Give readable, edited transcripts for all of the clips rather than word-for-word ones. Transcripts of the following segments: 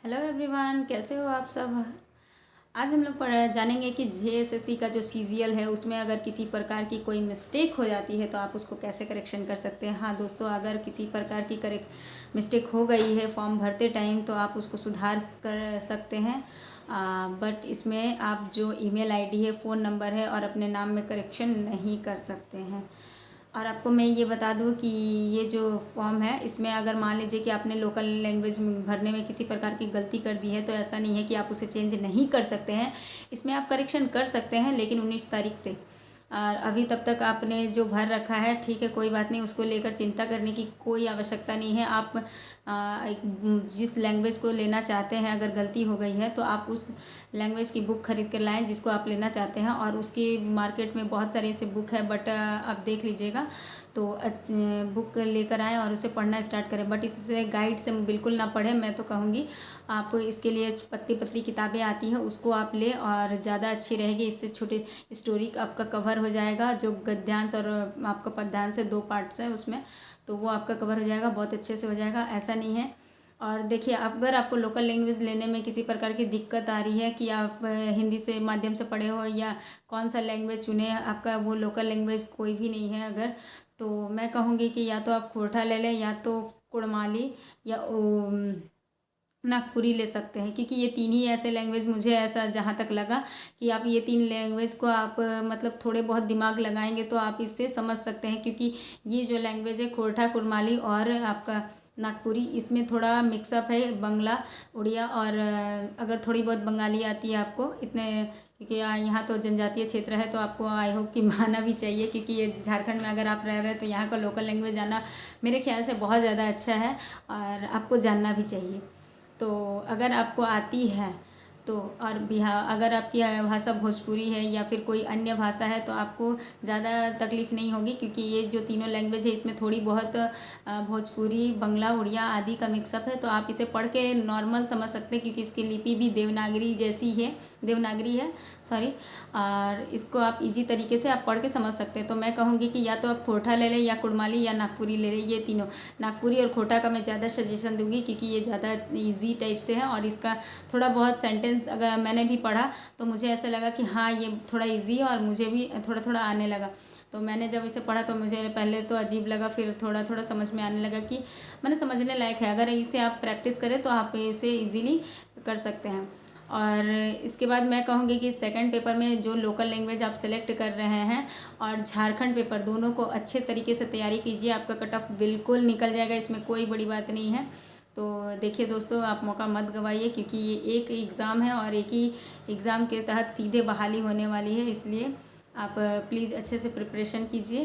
Hello everyone, कैसे हो आप सब। आज हम लोग जानेंगे कि जेएसएससी का जो सीजीएल है उसमें अगर किसी प्रकार की कोई मिस्टेक हो जाती है तो आप उसको कैसे करेक्शन कर सकते हैं। हाँ दोस्तों, अगर किसी प्रकार की मिस्टेक हो गई है फॉर्म भरते टाइम तो आप उसको सुधार कर सकते हैं। बट इसमें आप जो ईमेल आईडी है, फ़ोन नंबर है और अपने नाम में करेक्शन नहीं कर सकते हैं। और आपको मैं ये बता दूं कि ये जो फॉर्म है इसमें अगर मान लीजिए कि आपने लोकल लैंग्वेज भरने में किसी प्रकार की गलती कर दी है तो ऐसा नहीं है कि आप उसे चेंज नहीं कर सकते हैं। इसमें आप करेक्शन कर सकते हैं, लेकिन 19 तारीख से। और अभी तब तक आपने जो भर रखा है ठीक है, कोई बात नहीं, उसको लेकर चिंता करने की कोई आवश्यकता नहीं है। आप जिस लैंग्वेज को लेना चाहते हैं, अगर गलती हो गई है तो आप उस लैंग्वेज की बुक खरीद कर लाएं जिसको आप लेना चाहते हैं। और उसकी मार्केट में बहुत सारे ऐसे बुक है, बट आप देख लीजिएगा तो बुक लेकर आएँ और उसे पढ़ना स्टार्ट करें। बट इससे गाइड से बिल्कुल ना पढ़ें। मैं तो कहूँगी आप इसके लिए पतली पतली किताबें आती हैं उसको आप लें और ज़्यादा अच्छी रहेगी। इससे छोटे स्टोरी आपका कवर हो जाएगा। जो गद्यांश और आपका पद्यांश है, 2 पार्ट्स हैं उसमें, तो वो आपका कवर हो जाएगा, बहुत अच्छे से हो जाएगा। ऐसा नहीं है। और देखिए, अगर आपको लोकल लैंग्वेज लेने में किसी प्रकार की दिक्कत आ रही है कि आप हिंदी से माध्यम से पढ़े हो या कौन सा लैंग्वेज चुने, आपका वो लोकल लैंग्वेज कोई भी नहीं है अगर, तो मैं कहूँगी कि या तो आप खोरठा ले लें या तो कुड़माली या नागपुरी ले सकते हैं। क्योंकि ये 3 ही ऐसे लैंग्वेज, मुझे ऐसा जहाँ तक लगा कि आप ये 3 लैंग्वेज को आप मतलब थोड़े बहुत दिमाग लगाएंगे तो आप इससे समझ सकते हैं। क्योंकि ये जो लैंग्वेज है खोरठा, कुड़माली और आपका नागपुरी, इसमें थोड़ा मिक्सअप है बंगला, उड़िया और अगर थोड़ी बहुत बंगाली आती है आपको, इतने क्योंकि यहाँ तो जनजातीय क्षेत्र है तो आपको आई होप कि आना भी चाहिए। क्योंकि ये झारखंड में अगर आप रह रहे हैं तो यहाँ का लोकल लैंग्वेज आना मेरे ख्याल से बहुत ज़्यादा अच्छा है और आपको जानना भी चाहिए। तो अगर आपको आती है तो, और बिहार अगर आपकी भाषा भोजपुरी है या फिर कोई अन्य भाषा है तो आपको ज़्यादा तकलीफ़ नहीं होगी। क्योंकि ये जो तीनों लैंग्वेज है इसमें थोड़ी बहुत भोजपुरी, बंगला, उड़िया आदि का मिक्सअप है, तो आप इसे पढ़ के नॉर्मल समझ सकते हैं। क्योंकि इसकी लिपि भी देवनागरी जैसी है, देवनागरी है सॉरी। और इसको आप इजी तरीके से आप पढ़ के समझ सकते हैं। तो मैं कहूँगी कि या तो आप खोरठा ले लें या कुड़माली या नागपुरी ले लें। ये तीनों, नागपुरी और खोरठा का मैं ज़्यादा सजेशन दूंगी क्योंकि ये ज़्यादा ईजी टाइप से है और इसका थोड़ा बहुत सेंटेंस अगर मैंने भी पढ़ा तो मुझे ऐसा लगा कि हाँ ये थोड़ा इजी है और मुझे भी थोड़ा थोड़ा आने लगा। तो मैंने जब इसे पढ़ा तो मुझे पहले तो अजीब लगा, फिर थोड़ा थोड़ा समझ में आने लगा कि मैंने समझने लायक है। अगर इसे आप प्रैक्टिस करें तो आप इसे इजीली कर सकते हैं। और इसके बाद मैं कहूँगी कि सेकंड पेपर में जो लोकल लैंग्वेज आप सेलेक्ट कर रहे हैं और झारखंड पेपर, दोनों को अच्छे तरीके से तैयारी कीजिए। आपका कट ऑफ बिल्कुल निकल जाएगा, इसमें कोई बड़ी बात नहीं है। तो देखिए दोस्तों, आप मौका मत गवाइए क्योंकि ये एक एग्ज़ाम है और एक ही एग्ज़ाम के तहत सीधे बहाली होने वाली है। इसलिए आप प्लीज़ अच्छे से प्रिपरेशन कीजिए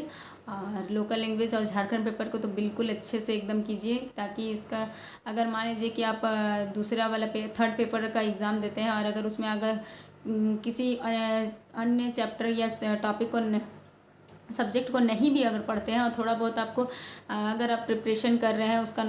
और लोकल लैंग्वेज और झारखंड पेपर को तो बिल्कुल अच्छे से एकदम कीजिए, ताकि इसका अगर मान लीजिए कि आप दूसरा वाला थर्ड पेपर का एग्ज़ाम देते हैं और अगर उसमें अगर किसी अन्य चैप्टर या टॉपिक को सब्जेक्ट को नहीं भी अगर पढ़ते हैं और थोड़ा बहुत आपको अगर आप प्रिपरेशन कर रहे हैं, उसका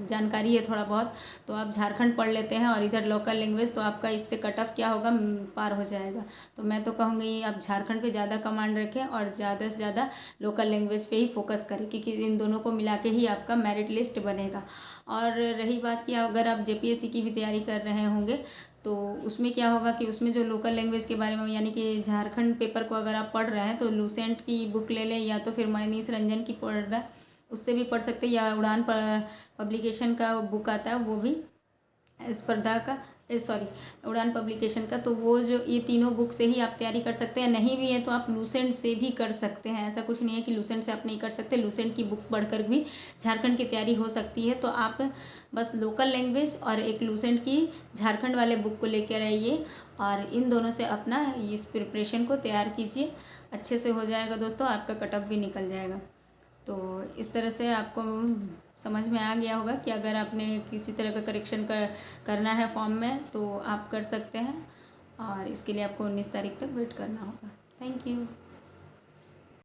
जानकारी है थोड़ा बहुत, तो आप झारखंड पढ़ लेते हैं और इधर लोकल लैंग्वेज, तो आपका इससे कट ऑफ क्या होगा, पार हो जाएगा। तो मैं तो कहूँगी आप झारखंड पे ज़्यादा कमांड रखें और ज़्यादा से ज़्यादा लोकल लैंग्वेज पे ही फोकस करें क्योंकि इन दोनों को मिला के ही आपका मेरिट लिस्ट बनेगा। और रही बात कि अगर आप जेपीएससी की भी तैयारी कर रहे होंगे तो उसमें क्या होगा कि उसमें जो लोकल लैंग्वेज के बारे में, यानी कि झारखंड पेपर को अगर आप पढ़ रहे हैं तो लूसेंट की बुक ले लें या तो फिर मनीष रंजन की पढ़ रहा है उससे भी पढ़ सकते हैं, या उड़ान पब्लिकेशन का बुक आता है वो भी स्पर्धा का, सॉरी उड़ान पब्लिकेशन का, तो वो जो ये तीनों बुक से ही आप तैयारी कर सकते हैं। नहीं भी है तो आप लूसेंट से भी कर सकते हैं, ऐसा कुछ नहीं है कि लूसेंट से आप नहीं कर सकते। लूसेंट की बुक पढ़कर भी झारखंड की तैयारी हो सकती है। तो आप बस लोकल लैंग्वेज और एक लूसेंट की झारखंड वाले बुक को लेकर आइए और इन दोनों से अपना इस प्रिपरेशन को तैयार कीजिए, अच्छे से हो जाएगा दोस्तों, आपका कट ऑफ भी निकल जाएगा। तो इस तरह से आपको समझ में आ गया होगा कि अगर आपने किसी तरह का करेक्शन करना है फॉर्म में तो आप कर सकते हैं और इसके लिए आपको 19 तारीख तक वेट करना होगा। Thank you.